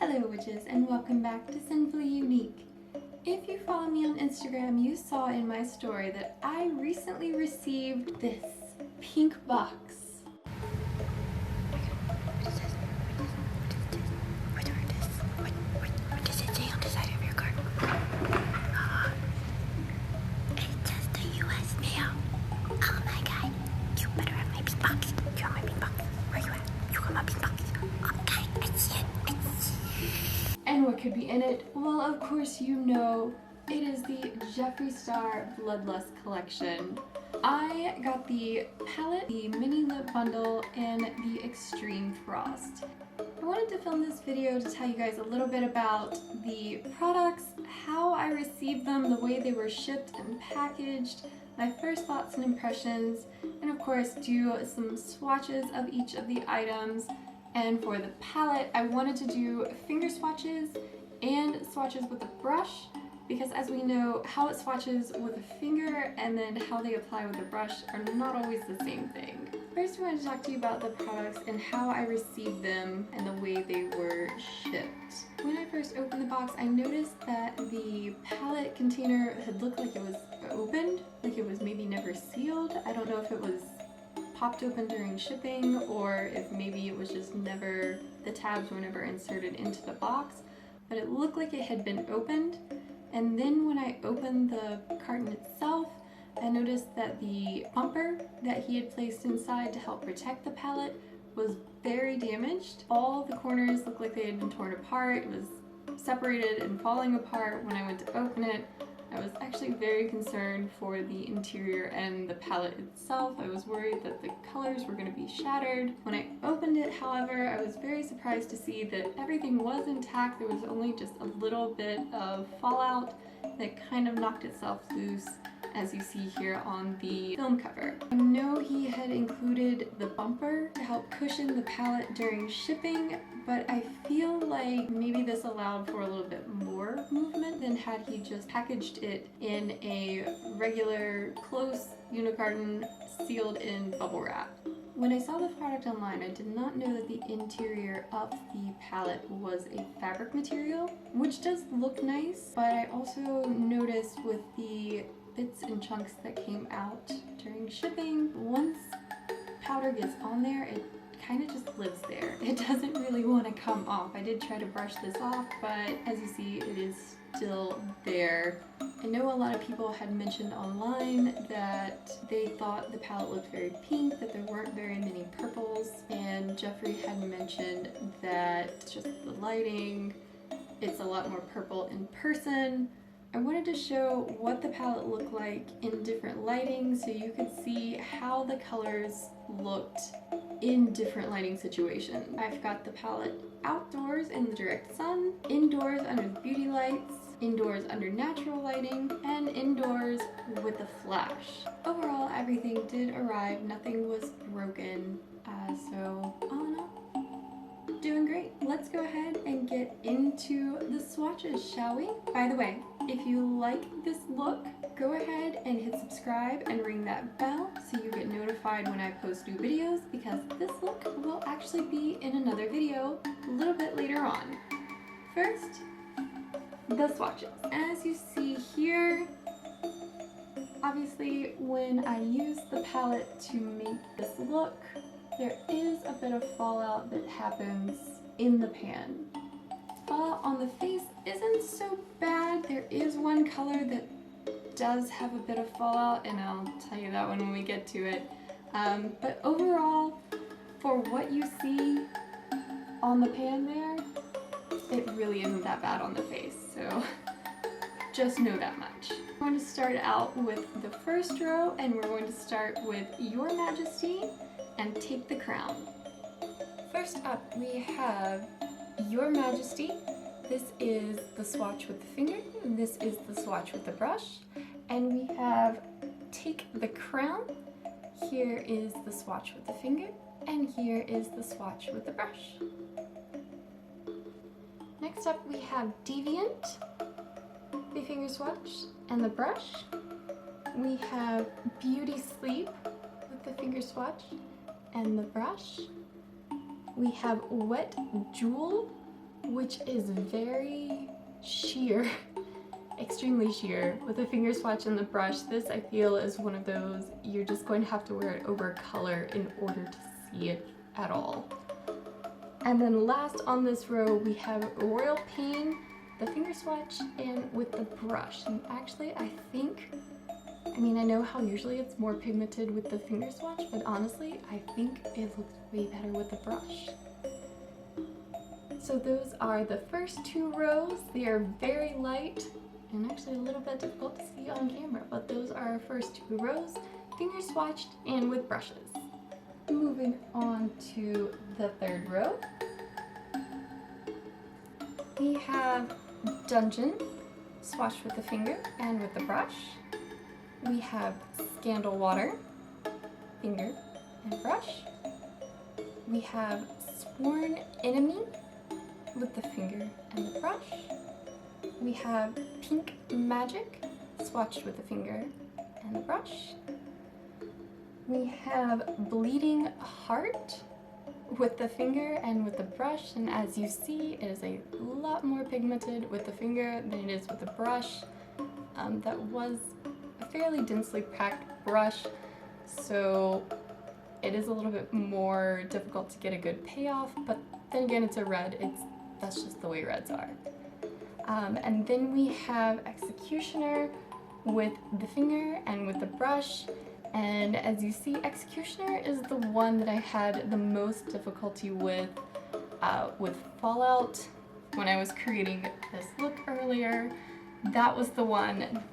Hello witches, and welcome back to Sinfully Unique. If you follow me on Instagram, you saw in my story that I recently received this pink box. What does it say on the side of your card? It says the US mail. Oh my god. You better have my pink box. Do you want my pink box? Where you at? You got my pink box. Okay, I see it. And what could be in it? Well, of course you know it is the Jeffree Star Bloodlust collection. I got the palette, the mini lip bundle, and the Extreme Frost. I wanted to film this video to tell you guys a little bit about the products, how I received them, the way they were shipped and packaged, my first thoughts and impressions, and of course do some swatches of each of the items. And for the palette, I wanted to do finger swatches and swatches with a brush, because as we know, how it swatches with a finger and then how they apply with a brush are not always the same thing. First, I wanted to talk to you about the products and how I received them and the way they were shipped. When I first opened the box, I noticed that the palette container had looked like it was opened, like it was maybe never sealed. I don't know if it was popped open during shipping or if maybe it was just never, the tabs were never inserted into the box, but it looked like it had been opened. And then when I opened the carton itself, I noticed that the bumper that he had placed inside to help protect the palette was very damaged. All the corners looked like they had been torn apart. It was separated and falling apart when I went to open it. I was actually very concerned for the interior and the palette itself. I was worried that the colors were going to be shattered. When I opened it, however, I was very surprised to see that everything was intact. There was only just a little bit of fallout that kind of knocked itself loose, as you see here on the film cover. I know he had included the bumper to help cushion the palette during shipping, but I feel like maybe this allowed for a little bit more movement than had he just packaged it in a regular close unicarton sealed in bubble wrap. When I saw the product online, I did not know that the interior of the palette was a fabric material, which does look nice, but I also noticed with the bits and chunks that came out during shipping, once powder gets on there, it kind of just lives there. It doesn't really want to come off. I did try to brush this off, but as you see, it is still there. I know a lot of people had mentioned online that they thought the palette looked very pink, that there weren't very many purples, and Jeffree had mentioned that just the lighting, it's a lot more purple in person. I wanted to show what the palette looked like in different lighting so you could see how the colors looked in different lighting situations. I've got the palette outdoors in the direct sun, indoors under the beauty lights, indoors under natural lighting, and indoors with a flash. Overall, everything did arrive, nothing was broken, so all in all, doing great. Let's go ahead and get into the swatches, shall we? By the way, if you like this look, go ahead and hit subscribe and ring that bell so you get notified when I post new videos, because this look will actually be in another video a little bit later on. First, the swatches. As you see here, obviously when I use the palette to make this look, there is a bit of fallout that happens in the pan. Fallout on the face isn't so bad. There is one color that does have a bit of fallout, and I'll tell you that one when we get to it. But overall, for what you see on the pan there, it really isn't that bad on the face, so just know that much. We're going to start out with the first row, and we're going to start with Your Majesty and Take the Crown. First up, we have Your Majesty. This is the swatch with the finger, and this is the swatch with the brush. And we have Take the Crown. Here is the swatch with the finger, and here is the swatch with the brush. Next up, we have Deviant, the finger swatch and the brush. We have Beauty Sleep with the finger swatch and the brush. We have Wet Jewel with which is very sheer, extremely sheer. With the finger swatch and the brush, this I feel is one of those you're just going to have to wear it over color in order to see it at all. And then last on this row we have Royal Pain, the finger swatch, and with the brush. And actually I know how usually it's more pigmented with the finger swatch, but honestly I think it looks way better with the brush. So those are the first two rows. They are very light and actually a little bit difficult to see on camera, but those are our first two rows, finger swatched and with brushes. Moving on to the third row, we have Dungeon, swatched with the finger and with the brush. We have Scandal Water, finger and brush. We have Sworn Enemy with the finger and the brush. We have Pink Magic, swatched with the finger and the brush. We have Bleeding Heart with the finger and with the brush, and as you see, it is a lot more pigmented with the finger than it is with the brush. That was a fairly densely packed brush, so it is a little bit more difficult to get a good payoff, but then again, it's a red. That's just the way reds are. And then we have Executioner with the finger and with the brush. And as you see, Executioner is the one that I had the most difficulty with Fallout when I was creating this look earlier. That was the one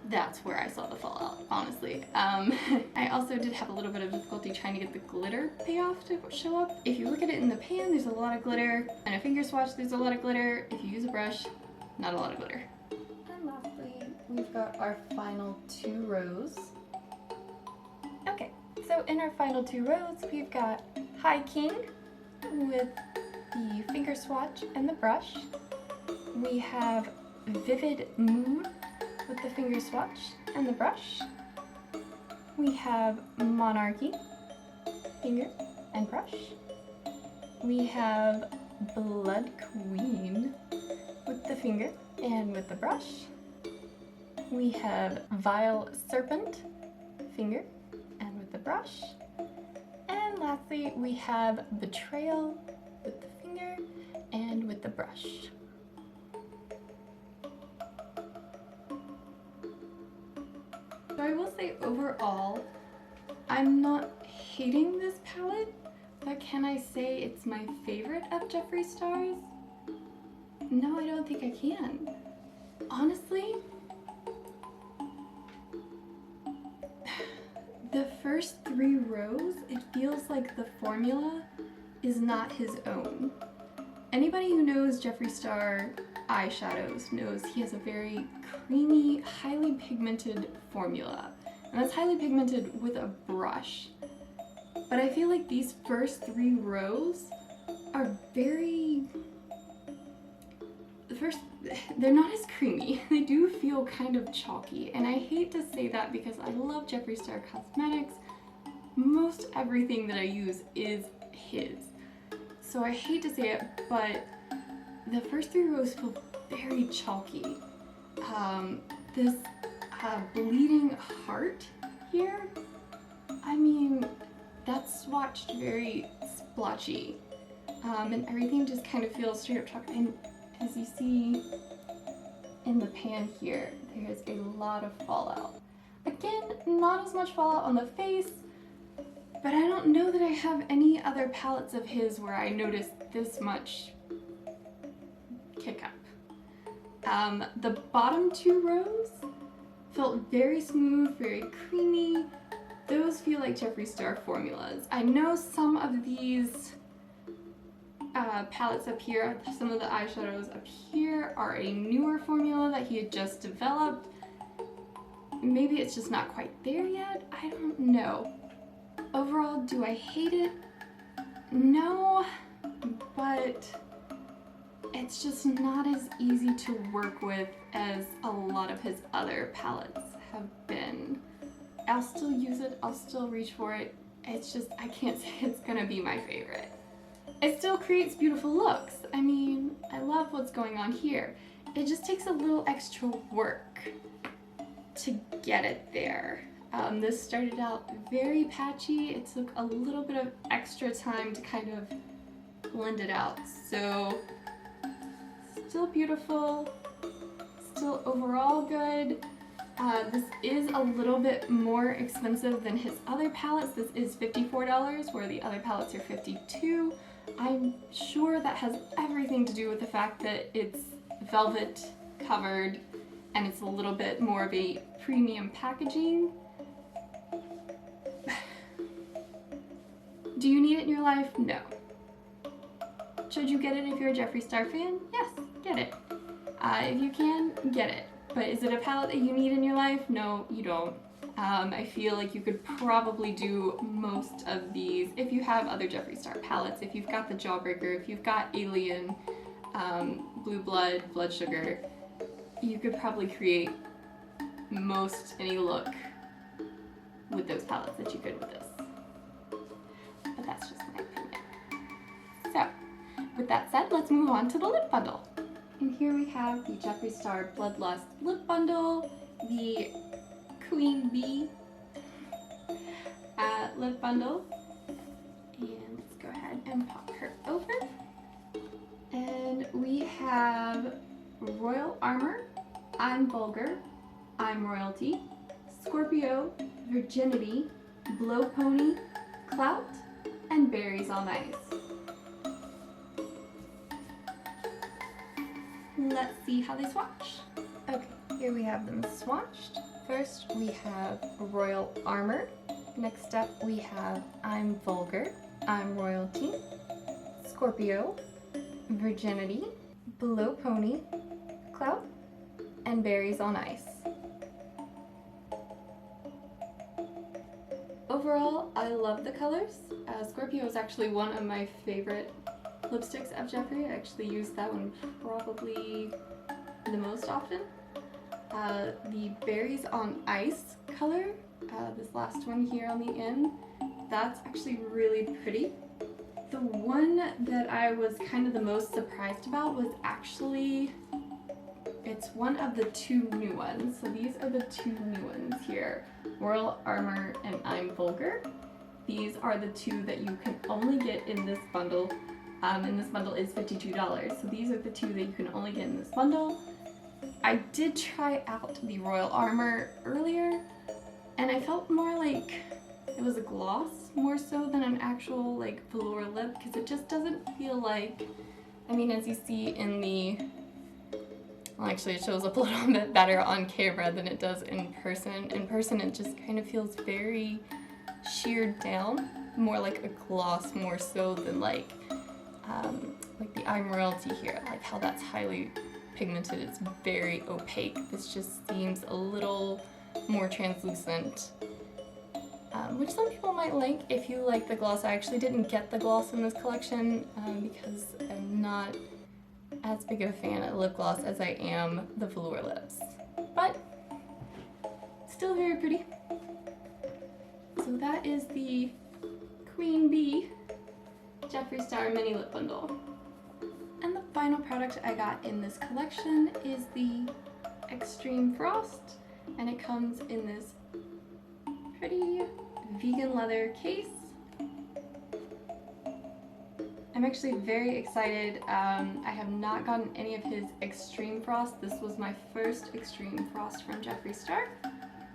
that's where I saw the fallout, honestly. I also did have a little bit of difficulty trying to get the glitter payoff to show up. If you look at it in the pan, there's a lot of glitter, and a finger swatch, there's a lot of glitter. If you use a brush, not a lot of glitter. And lastly, we've got our final two rows. Okay, so in our final two rows, we've got High King with the finger swatch and the brush. We have Vivid Mood with the finger swatch and the brush. We have Monarchy, finger and brush. We have Blood Queen with the finger and with the brush. We have Vile Serpent, finger and with the brush. And lastly, we have Betrayal with the finger and with the brush. So I will say overall, I'm not hating this palette, but can I say it's my favorite of Jeffree Star's? No, I don't think I can. Honestly, the first three rows, it feels like the formula is not his own. Anybody who knows Jeffree Star eyeshadows knows he has a very creamy, highly pigmented formula. And that's highly pigmented with a brush. But I feel like these first three rows are they're not as creamy. They do feel kind of chalky. And I hate to say that because I love Jeffree Star Cosmetics. Most everything that I use is his. So I hate to say it, but the first three rows feel very chalky. This Bleeding Heart here, I mean, that's swatched very splotchy. And everything just kind of feels straight up chalky. And as you see in the pan here, there's a lot of fallout. Again, not as much fallout on the face, but I don't know that I have any other palettes of his where I noticed this much kick up. The bottom two rows felt very smooth, very creamy. Those feel like Jeffree Star formulas. I know some of these palettes up here, some of the eyeshadows up here are a newer formula that he had just developed. Maybe it's just not quite there yet. I don't know. Overall, do I hate it? No, but it's just not as easy to work with as a lot of his other palettes have been. I'll still use it, I'll still reach for it. It's just, I can't say it's gonna be my favorite. It still creates beautiful looks. I mean, what's going on here. It just takes a little extra work to get it there. This started out very patchy. It took a little bit of extra time to kind of blend it out. So still beautiful, still overall good. This is a little bit more expensive than his other palettes. This is $54, where the other palettes are $52. I'm sure that has everything to do with the fact that it's velvet covered and it's a little bit more of a premium packaging. Do you need it in your life? No. Should you get it if you're a Jeffree Star fan? Yes, get it. If you can, get it. But is it a palette that you need in your life? No, you don't. I feel like you could probably do most of these if you have other Jeffree Star palettes, if you've got the Jawbreaker, if you've got Alien, Blue Blood, Blood Sugar, you could probably create most any look with those palettes that you could with this. But that's just my opinion. So, with that said, let's move on to the lip bundle. And here we have the Jeffree Star Bloodlust lip bundle, the Queen Bee lip bundle. And let's go ahead and pop her open. And we have Royal Armor, I'm Vulgar, I'm Royalty, Scorpio, Virginity, Blow Pony, Clout, and Berries on Ice. Let's see how they swatch. Okay, here we have them swatched. First we have Royal Armor. Next up we have I'm Vulgar, I'm Royalty, Scorpio, Virginity, Blow Pony, Clout, and Berries on Ice. Overall, I love the colors. Scorpio is actually one of my favorite lipsticks of Jeffree. I actually use that one probably the most often. The Berries on Ice color, this last one here on the end, that's actually really pretty. The one that I was kind of the most surprised about was actually, it's one of the two new ones. So these are the two new ones here, Royal Armor and I'm Vulgar. These are the two that you can only get in this bundle. And this bundle is $52. So these are the two that you can only get in this bundle. I did try out the Royal Armor earlier, and I felt more like it was a gloss more so than an actual like velour lip, because it just doesn't feel like, I mean, as you see in the, well, actually it shows up a little bit better on camera than it does in person. In person it just kind of feels very sheared down, more like a gloss more so than like the I'm Royalty here, like how that's highly pigmented, it's very opaque. This just seems a little more translucent, which some people might like if you like the gloss. I actually didn't get the gloss in this collection because I'm not as big of a fan of lip gloss as I am the velour lips, but still very pretty. So that is the Queen Bee Jeffree Star Mini Lip Bundle. And the final product I got in this collection is the Extreme Frost, and it comes in this pretty vegan leather case. I'm actually very excited. I have not gotten any of his Extreme Frost. This was my first Extreme Frost from Jeffree Star.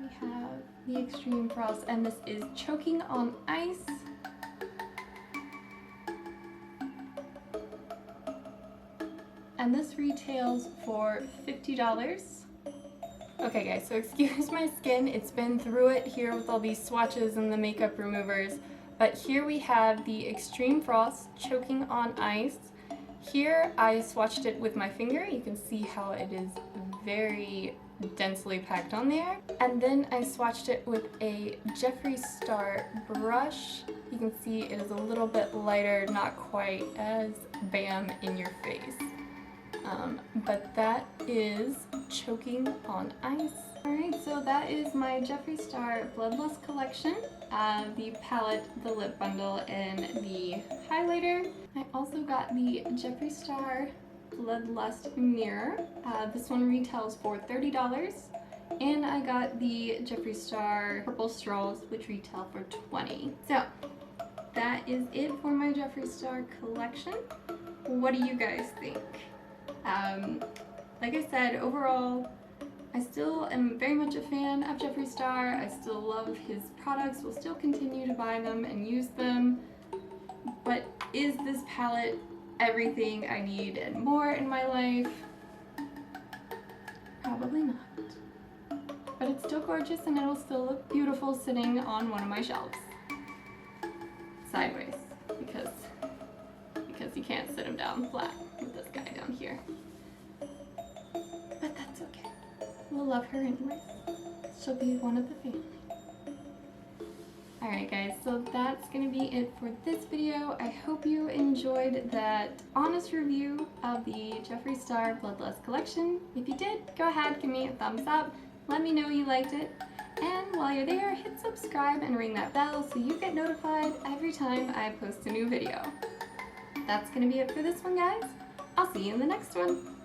We have the Extreme Frost, and this is Choking on Ice. And this retails for $50. Okay guys, so excuse my skin, it's been through it here with all these swatches and the makeup removers, but here we have the Extreme Frost Choking on Ice. Here I swatched it with my finger. You can see how it is very densely packed on there. And then I swatched it with a Jeffree Star brush. You can see it is a little bit lighter, not quite as bam in your face. But that is Choking on Ice. Alright, so that is my Jeffree Star Bloodlust collection. The palette, the lip bundle, and the highlighter. I also got the Jeffree Star Bloodlust mirror. This one retails for $30. And I got the Jeffree Star purple straws, which retail for $20. So that is it for my Jeffree Star collection. What do you guys think? Like I said, overall, I still am very much a fan of Jeffree Star. I still love his products, will still continue to buy them and use them. But is this palette everything I need and more in my life? Probably not. But it's still gorgeous and it'll still look beautiful sitting on one of my shelves. Sideways, because you can't sit him down flat with this guy down here. But that's okay. We'll love her anyways. She'll be one of the family. Alright guys, so that's gonna be it for this video. I hope you enjoyed that honest review of the Jeffree Star Bloodlust collection. If you did, go ahead, give me a thumbs up. Let me know you liked it. And while you're there, hit subscribe and ring that bell so you get notified every time I post a new video. That's gonna be it for this one, guys. I'll see you in the next one.